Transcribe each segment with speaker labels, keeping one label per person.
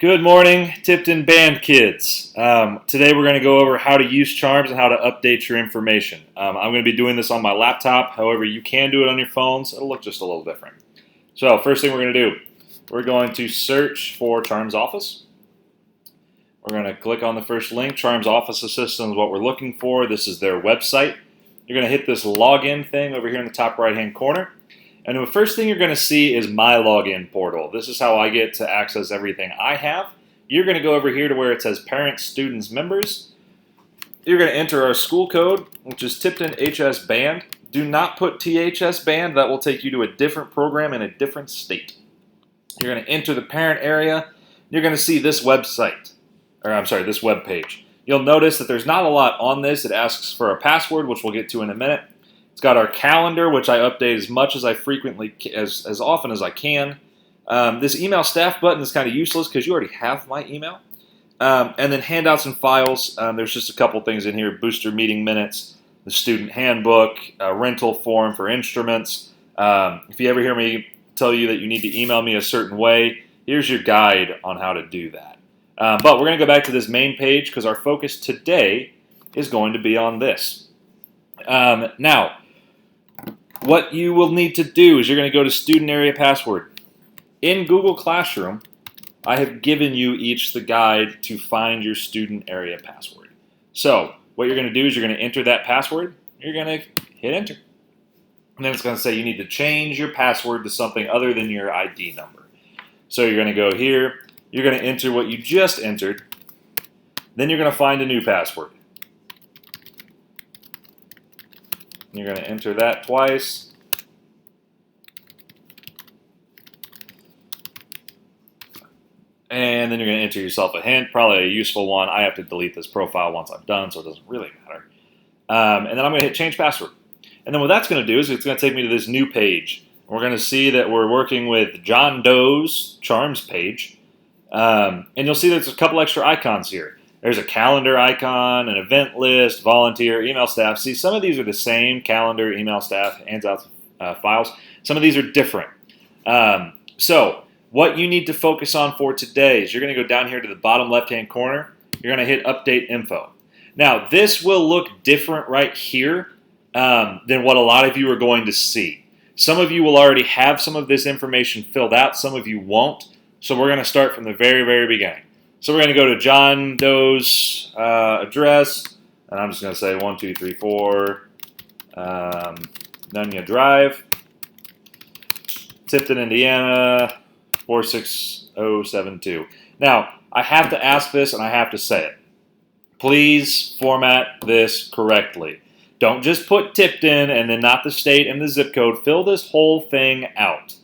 Speaker 1: Good morning, Tipton Band kids. Today we're going to go over how to use charms and how to update your information. I'm going to be doing this on my laptop. However, you can do it on your phones. It'll look just a little different. So first thing we're going to do, we're going to search for Charms Office. We're going to click on the first link. Charms Office Assistant is what we're looking for. This is their website. You're going to hit this login thing over here in the top right-hand corner. And the first thing you're going to see is My Login Portal. This is how I get to access everything I have. You're going to go over here to where it says Parents, Students, Members. You're going to enter our school code, which is Tipton HS Band. Do not put THS Band. That will take you to a different program in a different state. You're going to enter the parent area. You're going to see this website, this web page. You'll notice that there's not a lot on this. It asks for a password, which we'll get to in a minute. It's got our calendar, which I update as much as I frequently, as often as I can. This email staff button is kind of useless because you already have my email. And then handouts and files. There's just a couple things in here: booster meeting minutes, the student handbook, a rental form for instruments. If you ever hear me tell you that you need to email me a certain way, here's your guide on how to do that. But we're going to go back to this main page because our focus today is going to be on this. Now, what you will need to do is you're going to go to Student Area Password. In Google Classroom, I have given you each the guide to find your student area password. So what you're going to do is you're going to enter that password. You're going to hit enter. And then it's going to say you need to change your password to something other than your ID number. So you're going to go here. You're going to enter what you just entered. Then you're going to find a new password. You're going to enter that twice. And then you're going to enter yourself a hint, probably a useful one. I have to delete this profile once I'm done, so it doesn't really matter. And then I'm going to hit change password. And then what that's going to do is it's going to take me to this new page. We're going to see that we're working with John Doe's Charms page. And you'll see there's a couple extra icons here. There's a calendar icon, an event list, volunteer, email staff. See, some of these are the same: calendar, email staff, handouts, files. Some of these are different. So what you need to focus on for today is you're going to go down here to the bottom left-hand corner. You're going to hit Update Info. Now, this will look different right here than what a lot of you are going to see. Some of you will already have some of this information filled out. Some of you won't. So we're going to start from the very, very beginning. So we're going to go to John Doe's address, and I'm just going to say 1234 Nunya Drive, Tipton, Indiana, 46072. Now, I have to ask this, and I have to say it. Please format this correctly. Don't just put Tipton and then not the state and the zip code. Fill this whole thing out.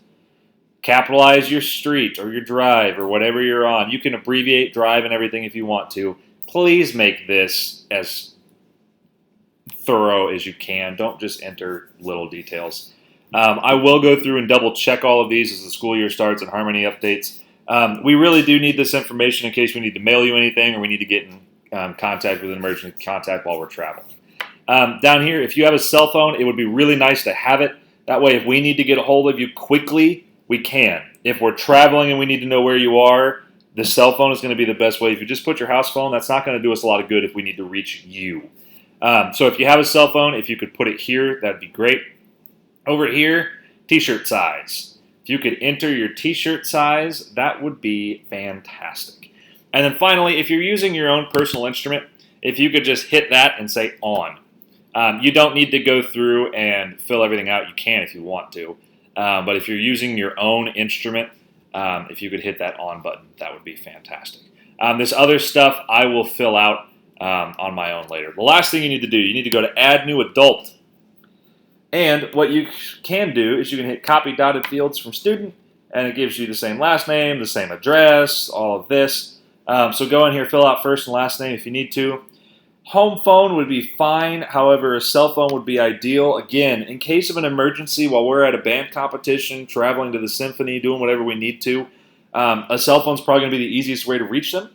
Speaker 1: Capitalize your street or your drive or whatever you're on. You can abbreviate drive and everything if you want to. Please make this as thorough as you can. Don't just enter little details. I will go through and double check all of these as the school year starts and Harmony updates. We really do need this information in case we need to mail you anything or we need to get in contact with an emergency contact while we're traveling. Down here, if you have a cell phone, it would be really nice to have it. That way, if we need to get a hold of you quickly, we can. If we're traveling and we need to know where you are, the cell phone is going to be the best way. If you just put your house phone, that's not going to do us a lot of good if we need to reach you. So if you have a cell phone, if you could put it here, that'd be great. Over here, t-shirt size. If you could enter your t-shirt size, that would be fantastic. And then finally, if you're using your own personal instrument, if you could just hit that and say on. You don't need to go through and fill everything out. You can if you want to. But if you're using your own instrument, if you could hit that on button, that would be fantastic. This other stuff I will fill out on my own later. The last thing you need to do, you need to go to Add New Adult. And what you can do is you can hit Copy Dotted Fields from Student, and it gives you the same last name, the same address, all of this. So go in here, fill out first and last name if you need to. Home phone would be fine. However, a cell phone would be ideal. Again, in case of an emergency while we're at a band competition, traveling to the symphony, doing whatever we need to, a cell phone is probably going to be the easiest way to reach them.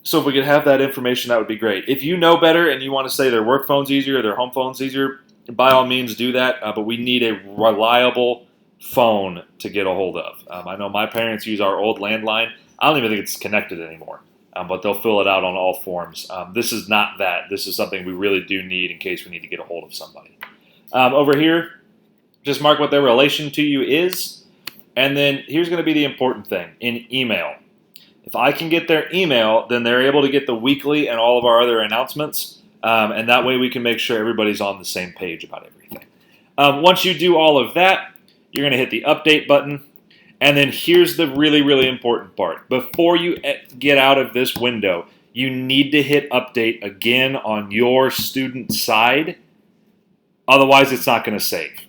Speaker 1: So if we could have that information, that would be great. If you know better and you want to say their work phone's easier or their home phone's easier, by all means do that. But we need a reliable phone to get a hold of. I know my parents use our old landline. I don't even think it's connected anymore, but they'll fill it out on all forms. This is not that. This is something we really do need in case we need to get a hold of somebody. Over here, just mark what their relation to you is. And then here's going to be the important thing, in email. If I can get their email, then they're able to get the weekly and all of our other announcements. And that way we can make sure everybody's on the same page about everything. Once you do all of that, you're going to hit the update button. And then here's the really, really important part. Before you get out of this window, you need to hit update again on your student side. Otherwise, it's not going to save.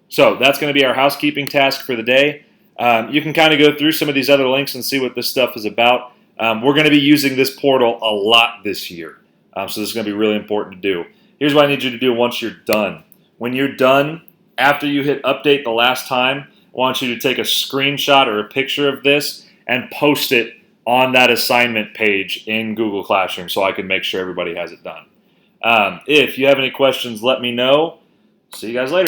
Speaker 1: So that's going to be our housekeeping task for the day. You can kind of go through some of these other links and see what this stuff is about. We're going to be using this portal a lot this year. So this is going to be really important to do. Here's what I need you to do once you're done. When you're done, after you hit update the last time, I want you to take a screenshot or a picture of this and post it on that assignment page in Google Classroom so I can make sure everybody has it done. If you have any questions, let me know. See you guys later.